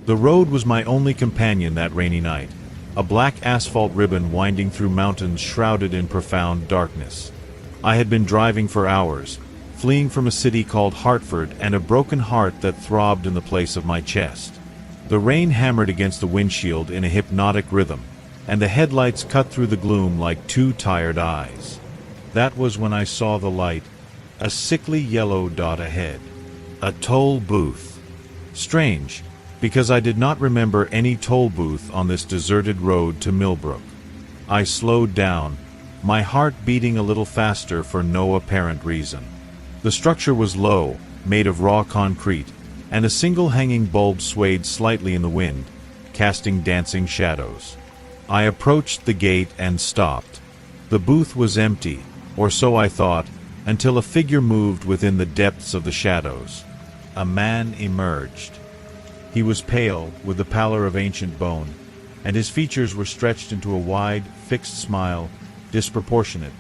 The road was my only companion that rainy night, a black asphalt ribbon winding through mountains shrouded in profound darkness. I had been driving for hours, fleeing from a city called Hartford and a broken heart that throbbed in the place of my chest. The rain hammered against the windshield in a hypnotic rhythm, and the headlights cut through the gloom like two tired eyes. That was when I saw the light, a sickly yellow dot ahead. A toll booth. Strange, because I did not remember any toll booth on this deserted road to Millbrook. I slowed down, my heart beating a little faster for no apparent reason. The structure was low, made of raw concrete, and a single hanging bulb swayed slightly in the wind, casting dancing shadows. I approached the gate and stopped. The booth was empty, or so I thought, until a figure moved within the depths of the shadows. A man emerged. He was pale, with the pallor of ancient bone, and his features were stretched into a wide, fixed smile, disproportionate,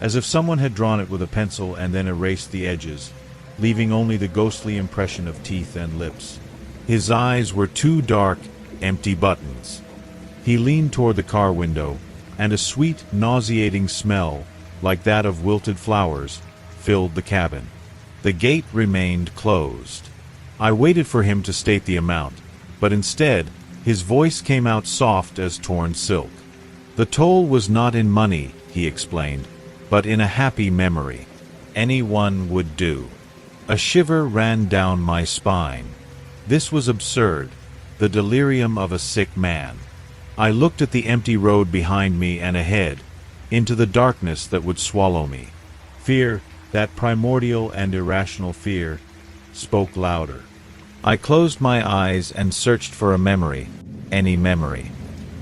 as if someone had drawn it with a pencil and then erased the edges, leaving only the ghostly impression of teeth and lips. His eyes were two dark, empty buttons. He leaned toward the car window, and a sweet, nauseating smell, like that of wilted flowers, filled the cabin. The gate remained closed. I waited for him to state the amount, but instead, his voice came out soft as torn silk. The toll was not in money, he explained, but in a happy memory. Anyone would do. A shiver ran down my spine. This was absurd, the delirium of a sick man. I looked at the empty road behind me and ahead, into the darkness that would swallow me. Fear, that primordial and irrational fear, spoke louder. I closed my eyes and searched for a memory, any memory.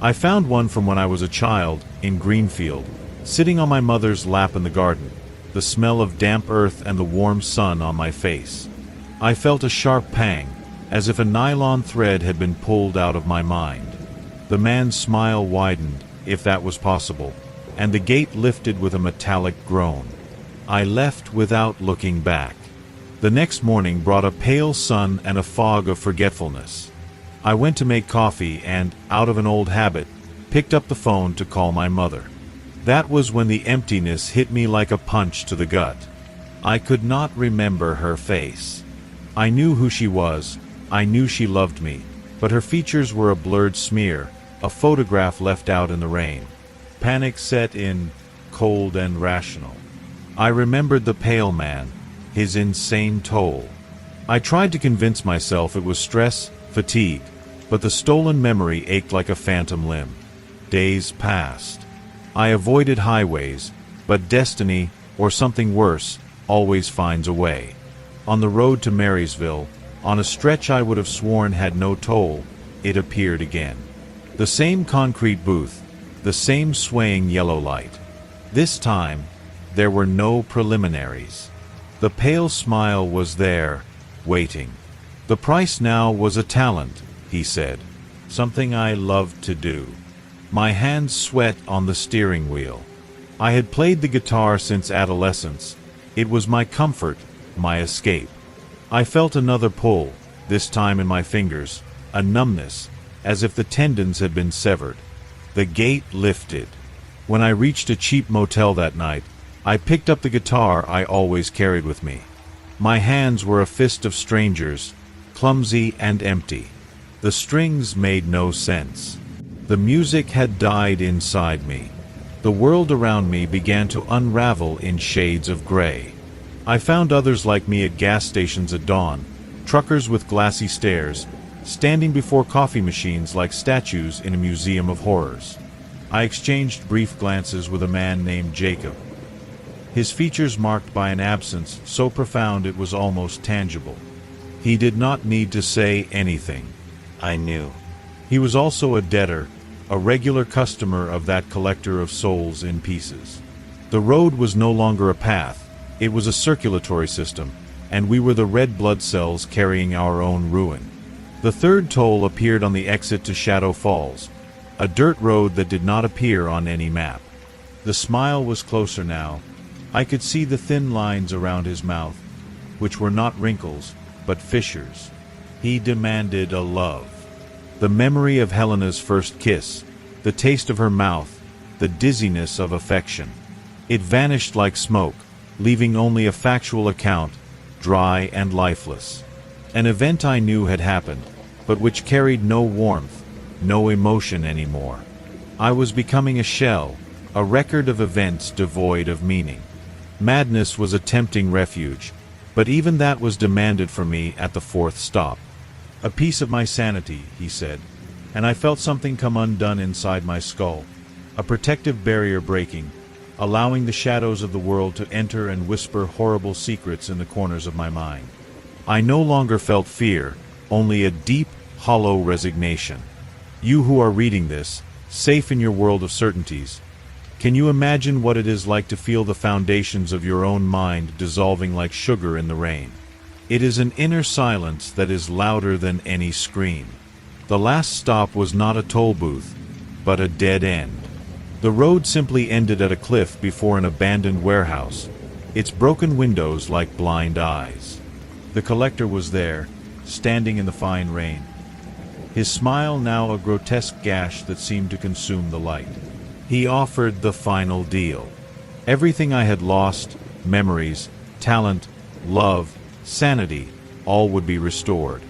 I found one from when I was a child, in Greenfield, sitting on my mother's lap in the garden, the smell of damp earth and the warm sun on my face. I felt a sharp pang, as if a nylon thread had been pulled out of my mind. The man's smile widened, if that was possible, and the gate lifted with a metallic groan. I left without looking back. The next morning brought a pale sun and a fog of forgetfulness. I went to make coffee and, out of an old habit, picked up the phone to call my mother. That was when the emptiness hit me like a punch to the gut. I could not remember her face. I knew who she was, I knew she loved me, but her features were a blurred smear, a photograph left out in the rain. Panic set in, cold and rational. I remembered the pale man, his insane toll. I tried to convince myself it was stress, fatigue, but the stolen memory ached like a phantom limb. Days passed. I avoided highways, but destiny, or something worse, always finds a way. On the road to Marysville, on a stretch I would have sworn had no toll, it appeared again. The same concrete booth, the same swaying yellow light. This time, there were no preliminaries. The pale smile was there, waiting. The price now was a talent, he said, something I loved to do. My hands sweat on the steering wheel. I had played the guitar since adolescence. It was my comfort, my escape. I felt another pull, this time in my fingers, a numbness, as if the tendons had been severed. The gate lifted. When I reached a cheap motel that night, I picked up the guitar I always carried with me. My hands were a fist of strangers, clumsy and empty. The strings made no sense. The music had died inside me. The world around me began to unravel in shades of gray. I found others like me at gas stations at dawn, truckers with glassy stares, standing before coffee machines like statues in a museum of horrors. I exchanged brief glances with a man named Jacob. His features marked by an absence so profound it was almost tangible. He did not need to say anything. I knew. He was also a debtor, a regular customer of that collector of souls in pieces. The road was no longer a path, it was a circulatory system, and we were the red blood cells carrying our own ruin. The third toll appeared on the exit to Shadow Falls, a dirt road that did not appear on any map. The smile was closer now. I could see the thin lines around his mouth, which were not wrinkles, but fissures. He demanded a love. The memory of Helena's first kiss, the taste of her mouth, the dizziness of affection. It vanished like smoke, leaving only a factual account, dry and lifeless. An event I knew had happened, but which carried no warmth, no emotion anymore. I was becoming a shell, a record of events devoid of meaning. Madness was a tempting refuge, but even that was demanded from me at the fourth stop. A piece of my sanity, he said, and I felt something come undone inside my skull, a protective barrier breaking, allowing the shadows of the world to enter and whisper horrible secrets in the corners of my mind. I no longer felt fear, only a deep, hollow resignation. You who are reading this, safe in your world of certainties, can you imagine what it is like to feel the foundations of your own mind dissolving like sugar in the rain? It is an inner silence that is louder than any scream. The last stop was not a toll booth, but a dead end. The road simply ended at a cliff before an abandoned warehouse, its broken windows like blind eyes. The collector was there, standing in the fine rain, his smile now a grotesque gash that seemed to consume the light. He offered the final deal. Everything I had lost, memories, talent, love, sanity, all would be restored.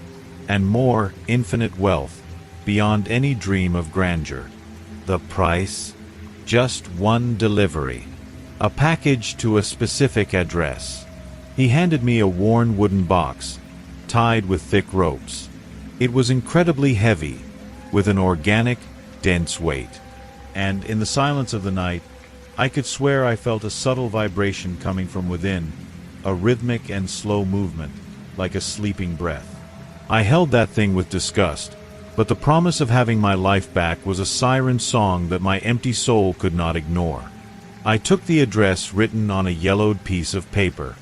And more, infinite wealth, beyond any dream of grandeur. The price? Just one delivery. A package to a specific address. He handed me a worn wooden box, tied with thick ropes. It was incredibly heavy, with an organic, dense weight. And in the silence of the night, I could swear I felt a subtle vibration coming from within, a rhythmic and slow movement, like a sleeping breath. I held that thing with disgust, but the promise of having my life back was a siren song that my empty soul could not ignore. I took the address written on a yellowed piece of paper.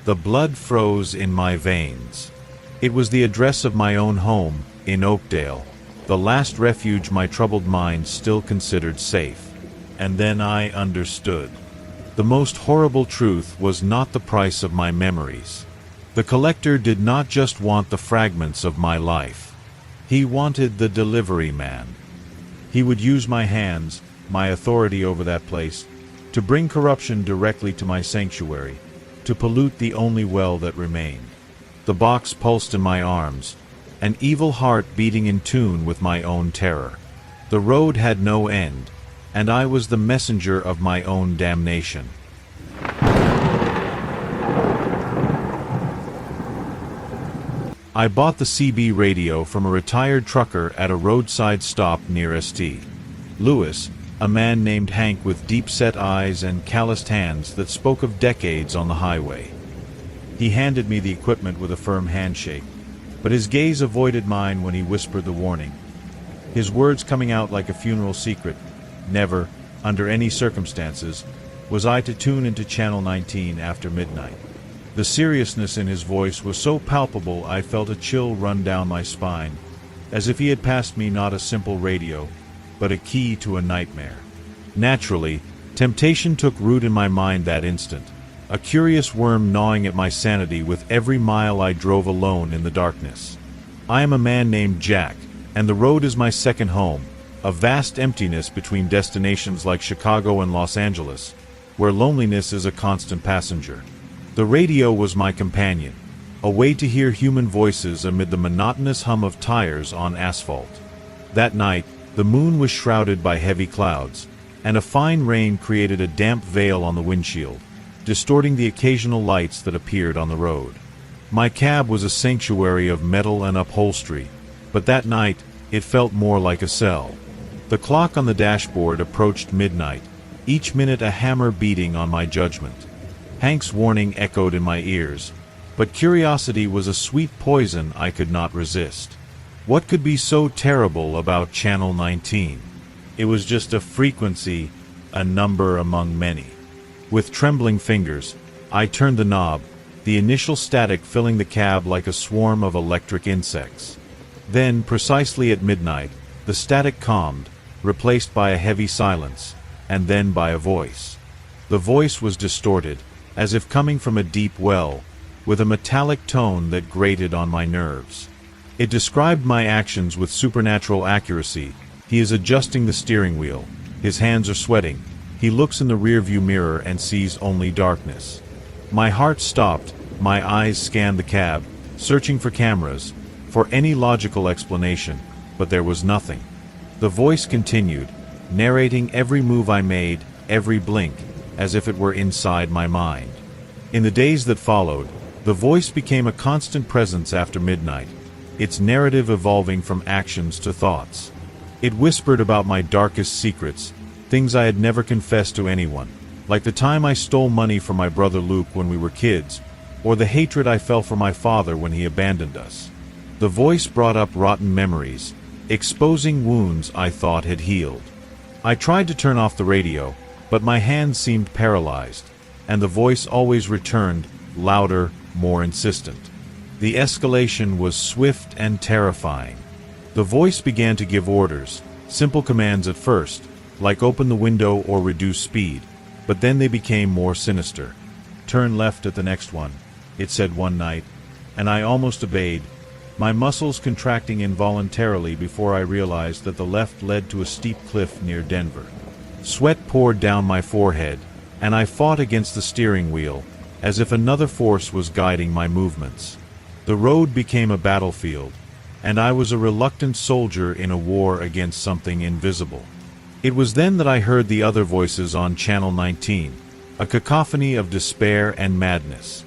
The blood froze in my veins. It was the address of my own home, in Oakdale, the last refuge my troubled mind still considered safe. And then I understood. The most horrible truth was not the price of my memories. The collector did not just want the fragments of my life. He wanted the delivery man. He would use my hands, my authority over that place, to bring corruption directly to my sanctuary, to pollute the only well that remained. The box pulsed in my arms, an evil heart beating in tune with my own terror. The road had no end, and I was the messenger of my own damnation. I bought the CB radio from a retired trucker at a roadside stop near St. Louis, a man named Hank with deep-set eyes and calloused hands that spoke of decades on the highway. He handed me the equipment with a firm handshake, but his gaze avoided mine when he whispered the warning. His words coming out like a funeral secret. Never, under any circumstances, was I to tune into Channel 19 after midnight. The seriousness in his voice was so palpable I felt a chill run down my spine, as if he had passed me not a simple radio, but a key to a nightmare. Naturally, temptation took root in my mind that instant, a curious worm gnawing at my sanity with every mile I drove alone in the darkness. I am a man named Jack, and the road is my second home, a vast emptiness between destinations like Chicago and Los Angeles, where loneliness is a constant passenger. The radio was my companion, a way to hear human voices amid the monotonous hum of tires on asphalt. That night, the moon was shrouded by heavy clouds, and a fine rain created a damp veil on the windshield, distorting the occasional lights that appeared on the road. My cab was a sanctuary of metal and upholstery, but that night it felt more like a cell. The clock on the dashboard approached midnight, each minute a hammer beating on my judgment. Hank's warning echoed in my ears, but curiosity was a sweet poison I could not resist. What could be so terrible about Channel 19? It was just a frequency, a number among many. With trembling fingers, I turned the knob, the initial static filling the cab like a swarm of electric insects. Then, precisely at midnight, the static calmed, replaced by a heavy silence, and then by a voice. The voice was distorted, as if coming from a deep well, with a metallic tone that grated on my nerves. It described my actions with supernatural accuracy. He is adjusting the steering wheel. His hands are sweating. He looks in the rearview mirror and sees only darkness. My heart stopped. My eyes scanned the cab, searching for cameras, for any logical explanation, but there was nothing. The voice continued, narrating every move I made, every blink, as if it were inside my mind. In the days that followed, the voice became a constant presence after midnight, its narrative evolving from actions to thoughts. It whispered about my darkest secrets, things I had never confessed to anyone, like the time I stole money from my brother Luke when we were kids, or the hatred I felt for my father when he abandoned us. The voice brought up rotten memories, exposing wounds I thought had healed. I tried to turn off the radio, but my hands seemed paralyzed, and the voice always returned, louder, more insistent. The escalation was swift and terrifying. The voice began to give orders, simple commands at first, like open the window or reduce speed, but then they became more sinister. Turn left at the next one, it said one night, and I almost obeyed, my muscles contracting involuntarily before I realized that the left led to a steep cliff near Denver. Sweat poured down my forehead, and I fought against the steering wheel, as if another force was guiding my movements. The road became a battlefield, and I was a reluctant soldier in a war against something invisible. It was then that I heard the other voices on Channel 19, a cacophony of despair and madness.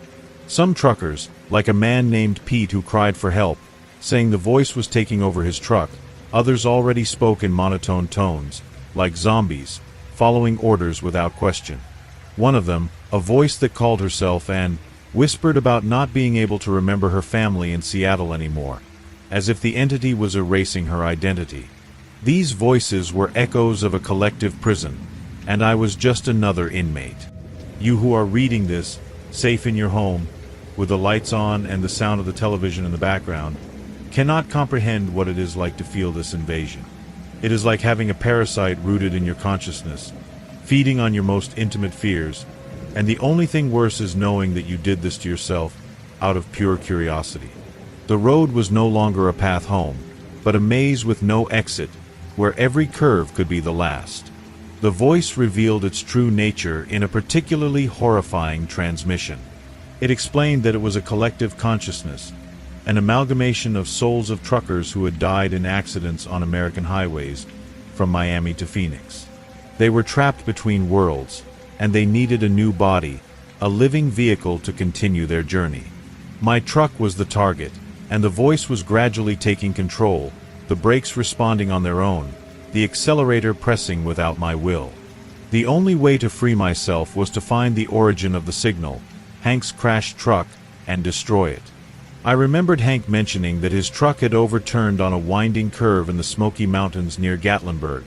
Some truckers, like a man named Pete who cried for help, saying the voice was taking over his truck. Others already spoke in monotone tones, like zombies, following orders without question. One of them, a voice that called herself Anne, whispered about not being able to remember her family in Seattle anymore, as if the entity was erasing her identity. These voices were echoes of a collective prison, and I was just another inmate. You who are reading this, safe in your home, with the lights on and the sound of the television in the background, cannot comprehend what it is like to feel this invasion. It is like having a parasite rooted in your consciousness, feeding on your most intimate fears, and the only thing worse is knowing that you did this to yourself out of pure curiosity. The road was no longer a path home, but a maze with no exit, where every curve could be the last. The voice revealed its true nature in a particularly horrifying transmission. It explained that it was a collective consciousness, an amalgamation of souls of truckers who had died in accidents on American highways from Miami to Phoenix. They were trapped between worlds, and they needed a new body, a living vehicle to continue their journey. My truck was the target, and the voice was gradually taking control, the brakes responding on their own, the accelerator pressing without my will. The only way to free myself was to find the origin of the signal, Hank's crashed truck, and destroy it. I remembered Hank mentioning that his truck had overturned on a winding curve in the Smoky Mountains near Gatlinburg,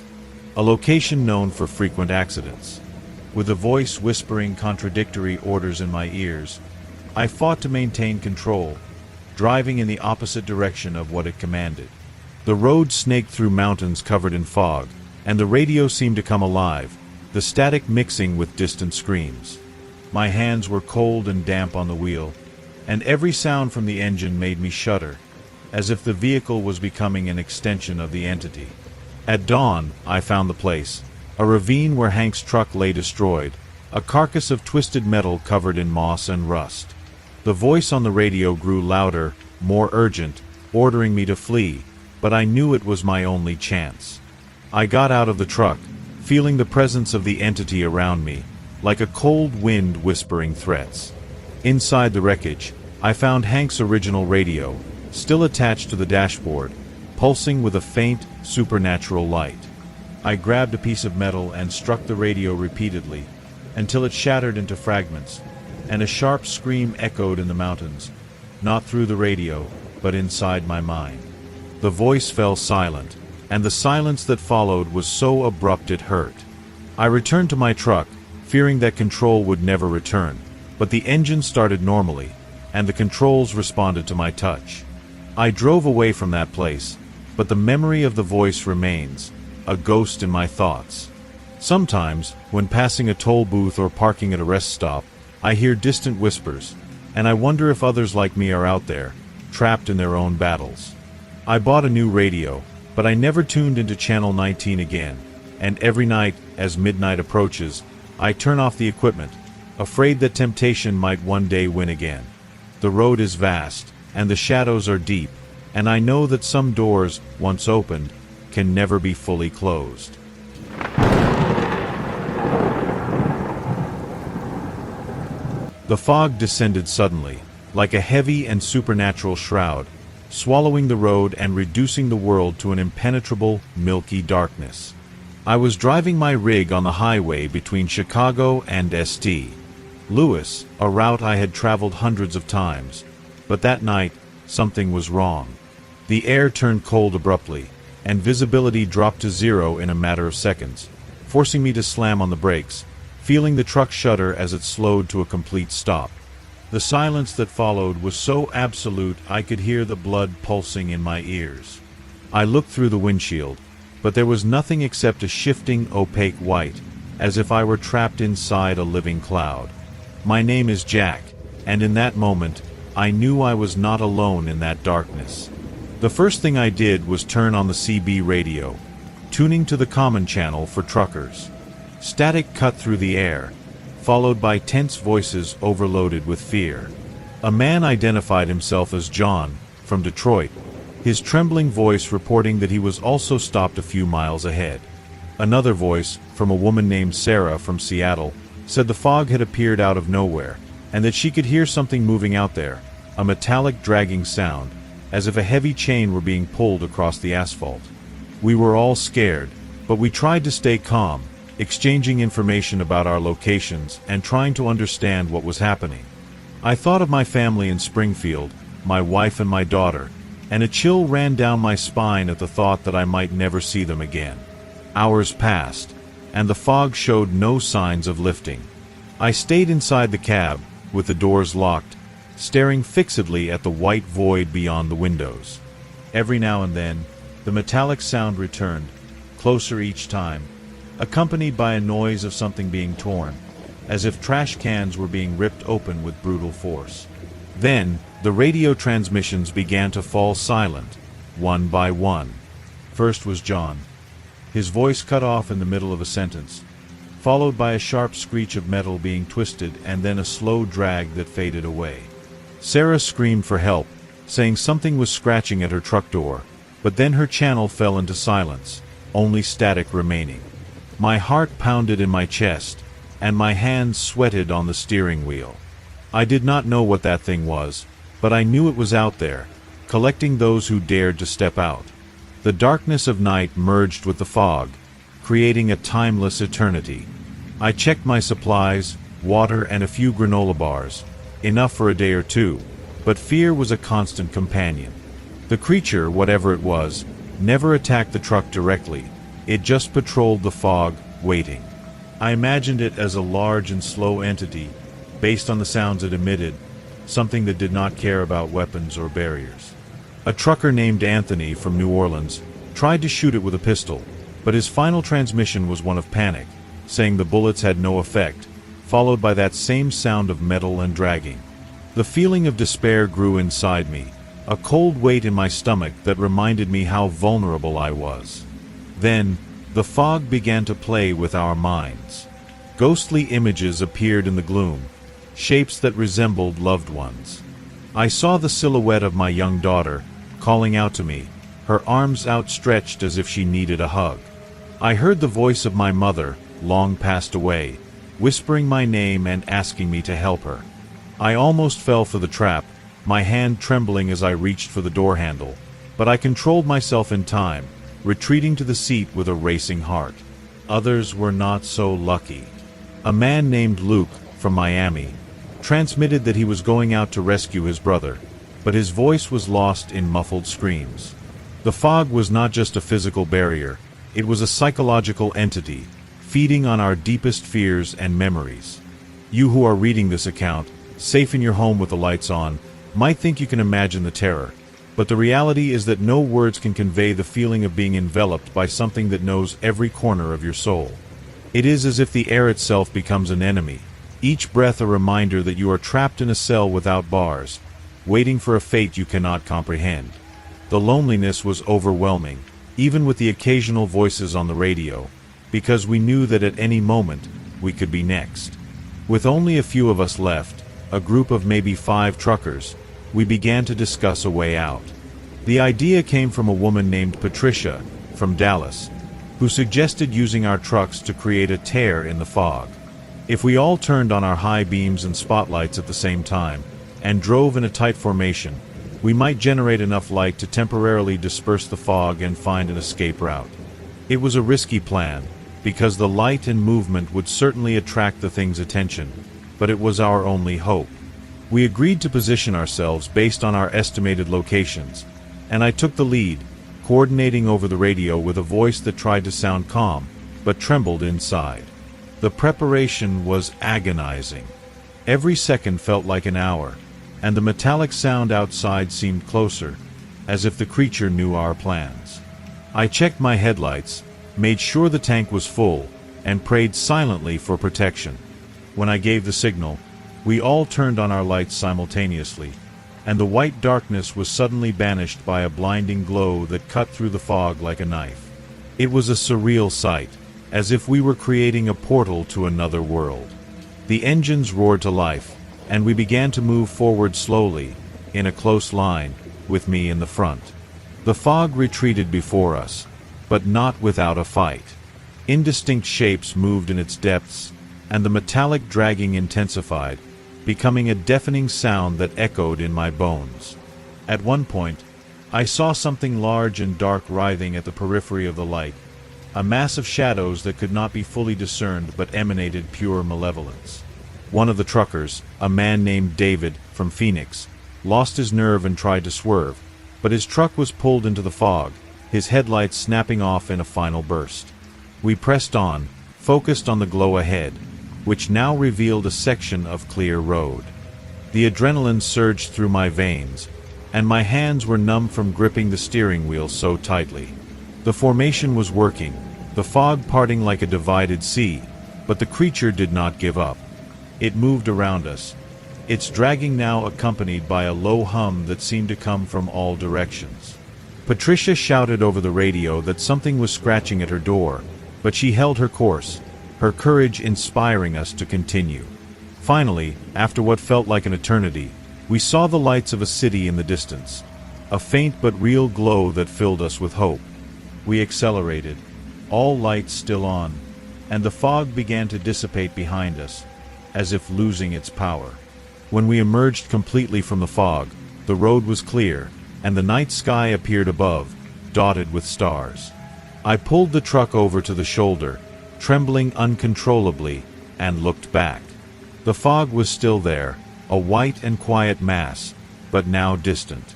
a location known for frequent accidents. With the voice whispering contradictory orders in my ears, I fought to maintain control, driving in the opposite direction of what it commanded. The road snaked through mountains covered in fog, and the radio seemed to come alive, the static mixing with distant screams. My hands were cold and damp on the wheel, and every sound from the engine made me shudder, as if the vehicle was becoming an extension of the entity. At dawn, I found the place, a ravine where Hank's truck lay destroyed, a carcass of twisted metal covered in moss and rust. The voice on the radio grew louder, more urgent, ordering me to flee, but I knew it was my only chance. I got out of the truck, feeling the presence of the entity around me, like a cold wind whispering threats. Inside the wreckage, I found Hank's original radio, still attached to the dashboard, pulsing with a faint, supernatural light. I grabbed a piece of metal and struck the radio repeatedly, until it shattered into fragments, and a sharp scream echoed in the mountains, not through the radio, but inside my mind. The voice fell silent, and the silence that followed was so abrupt it hurt. I returned to my truck, fearing that control would never return, but the engine started normally, and the controls responded to my touch. I drove away from that place, but the memory of the voice remains, a ghost in my thoughts. Sometimes, when passing a toll booth or parking at a rest stop, I hear distant whispers, and I wonder if others like me are out there, trapped in their own battles. I bought a new radio, but I never tuned into channel 19 again, and every night, as midnight approaches, I turn off the equipment, afraid that temptation might one day win again. The road is vast, and the shadows are deep, and I know that some doors, once opened, can never be fully closed. The fog descended suddenly, like a heavy and supernatural shroud, swallowing the road and reducing the world to an impenetrable, milky darkness. I was driving my rig on the highway between Chicago and St. Louis, a route I had traveled hundreds of times, but that night, something was wrong. The air turned cold abruptly, and visibility dropped to zero in a matter of seconds, forcing me to slam on the brakes, feeling the truck shudder as it slowed to a complete stop. The silence that followed was so absolute I could hear the blood pulsing in my ears. I looked through the windshield, but there was nothing except a shifting, opaque white, as if I were trapped inside a living cloud. My name is Jack, and in that moment, I knew I was not alone in that darkness. The first thing I did was turn on the CB radio, tuning to the common channel for truckers. Static cut through the air, followed by tense voices overloaded with fear. A man identified himself as John, from Detroit, his trembling voice reporting that he was also stopped a few miles ahead. Another voice, from a woman named Sarah from Seattle, said the fog had appeared out of nowhere, and that she could hear something moving out there, a metallic dragging sound, as if a heavy chain were being pulled across the asphalt. We were all scared, but we tried to stay calm, exchanging information about our locations and trying to understand what was happening. I thought of my family in Springfield, my wife and my daughter, and a chill ran down my spine at the thought that I might never see them again. Hours passed, and the fog showed no signs of lifting. I stayed inside the cab, with the doors locked, staring fixedly at the white void beyond the windows. Every now and then, the metallic sound returned, closer each time, accompanied by a noise of something being torn, as if trash cans were being ripped open with brutal force. Then, the radio transmissions began to fall silent, one by one. First was John. His voice cut off in the middle of a sentence, followed by a sharp screech of metal being twisted and then a slow drag that faded away. Sarah screamed for help, saying something was scratching at her truck door, but then her channel fell into silence, only static remaining. My heart pounded in my chest, and my hands sweated on the steering wheel. I did not know what that thing was, but I knew it was out there, collecting those who dared to step out. The darkness of night merged with the fog, creating a timeless eternity. I checked my supplies, water and a few granola bars, enough for a day or two, but fear was a constant companion. The creature, whatever it was, never attacked the truck directly. It just patrolled the fog, waiting. I imagined it as a large and slow entity, based on the sounds it emitted, something that did not care about weapons or barriers. A trucker named Anthony from New Orleans tried to shoot it with a pistol, but his final transmission was one of panic, saying the bullets had no effect, followed by that same sound of metal and dragging. The feeling of despair grew inside me, a cold weight in my stomach that reminded me how vulnerable I was. Then, the fog began to play with our minds. Ghostly images appeared in the gloom, shapes that resembled loved ones. I saw the silhouette of my young daughter, calling out to me, her arms outstretched as if she needed a hug. I heard the voice of my mother, long passed away, whispering my name and asking me to help her. I almost fell for the trap, my hand trembling as I reached for the door handle, but I controlled myself in time, retreating to the seat with a racing heart. Others were not so lucky. A man named Luke, from Miami, transmitted that he was going out to rescue his brother, but his voice was lost in muffled screams. The fog was not just a physical barrier, it was a psychological entity, feeding on our deepest fears and memories. You who are reading this account, safe in your home with the lights on, might think you can imagine the terror, but the reality is that no words can convey the feeling of being enveloped by something that knows every corner of your soul. It is as if the air itself becomes an enemy, each breath a reminder that you are trapped in a cell without bars, waiting for a fate you cannot comprehend. The loneliness was overwhelming, even with the occasional voices on the radio, because we knew that at any moment, we could be next. With only a few of us left, a group of maybe 5 truckers, we began to discuss a way out. The idea came from a woman named Patricia, from Dallas, who suggested using our trucks to create a tear in the fog. If we all turned on our high beams and spotlights at the same time, and drove in a tight formation, we might generate enough light to temporarily disperse the fog and find an escape route. It was a risky plan, because the light and movement would certainly attract the thing's attention, but it was our only hope. We agreed to position ourselves based on our estimated locations, and I took the lead, coordinating over the radio with a voice that tried to sound calm, but trembled inside. The preparation was agonizing. Every second felt like an hour, and the metallic sound outside seemed closer, as if the creature knew our plans. I checked my headlights, made sure the tank was full, and prayed silently for protection. When I gave the signal, we all turned on our lights simultaneously, and the white darkness was suddenly banished by a blinding glow that cut through the fog like a knife. It was a surreal sight, as if we were creating a portal to another world. The engines roared to life, and we began to move forward slowly, in a close line, with me in the front. The fog retreated before us, but not without a fight. Indistinct shapes moved in its depths, and the metallic dragging intensified, becoming a deafening sound that echoed in my bones. At one point, I saw something large and dark writhing at the periphery of the light, a mass of shadows that could not be fully discerned but emanated pure malevolence. One of the truckers, a man named David, from Phoenix, lost his nerve and tried to swerve, but his truck was pulled into the fog, his headlights snapping off in a final burst. We pressed on, focused on the glow ahead, which now revealed a section of clear road. The adrenaline surged through my veins, and my hands were numb from gripping the steering wheel so tightly. The formation was working, the fog parting like a divided sea, but the creature did not give up. It moved around us, its dragging now accompanied by a low hum that seemed to come from all directions. Patricia shouted over the radio that something was scratching at her door, but she held her course, her courage inspiring us to continue. Finally, after what felt like an eternity, we saw the lights of a city in the distance, a faint but real glow that filled us with hope. We accelerated, all lights still on, and the fog began to dissipate behind us, as if losing its power. When we emerged completely from the fog, the road was clear, and the night sky appeared above, dotted with stars. I pulled the truck over to the shoulder, trembling uncontrollably, and looked back. The fog was still there, a white and quiet mass, but now distant.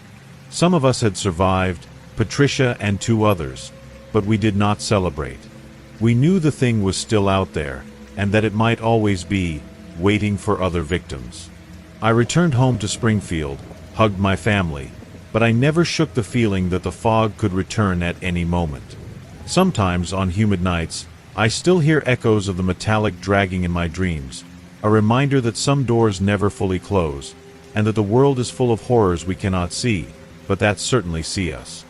Some of us had survived, Patricia and 2 others, but we did not celebrate. We knew the thing was still out there, and that it might always be, waiting for other victims. I returned home to Springfield, hugged my family, but I never shook the feeling that the fog could return at any moment. Sometimes, on humid nights, I still hear echoes of the metallic dragging in my dreams, a reminder that some doors never fully close, and that the world is full of horrors we cannot see, but that certainly see us.